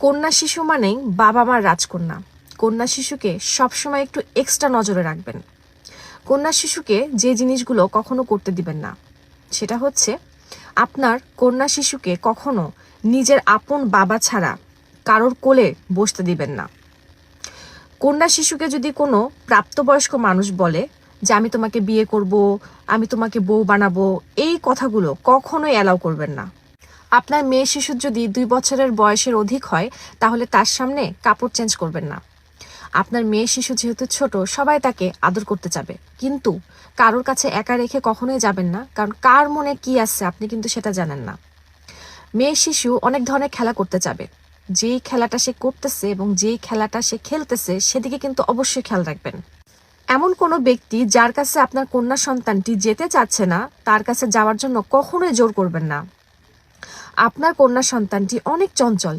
কন্যা শিশু মানেই বাবা মার রাজকন্যা। কন্যা শিশুকে সবসময় একটু এক্সট্রা নজরে রাখবেন। কন্যা শিশুকে যে জিনিসগুলো কখনো করতে দিবেন না সেটা হচ্ছে, আপনার কন্যা শিশুকে কখনো নিজের আপন বাবা ছাড়া কারোর কোলে বসতে দিবেন না। কন্যা শিশুকে যদি কোনো প্রাপ্তবয়স্ক মানুষ বলে যে আমি তোমাকে বিয়ে করব, আমি তোমাকে বউ বানাবো, এই কথাগুলো কখনোই অ্যালাউ করবেন না। আপনার মেয়ে শিশুর যদি 2 বছরের বয়সের অধিক হয় তাহলে তার সামনে কাপড় চেঞ্জ করবেন না। আপনার মেয়ে শিশু যেহেতু ছোট, সবাই তাকে আদর করতে চাবে, কিন্তু কারোর কাছে একা রেখে কখনোই যাবেন না, কারণ কার মনে কি আছে আপনি কিন্তু সেটা জানেন না। মেয়ে শিশু অনেক ধরনের খেলা করতে চাবে, যেই খেলাটা সে করতেছে এবং যেই খেলাটা সে খেলতেছে সেদিকে কিন্তু অবশ্যই খেয়াল রাখবেন। এমন কোনো ব্যক্তি যার কাছে আপনার কন্যা সন্তানটি যেতে চাচ্ছে না তার কাছে যাওয়ার জন্য কখনোই জোর করবেন না। আপনার কন্যা সন্তানটি অনেক চঞ্চল,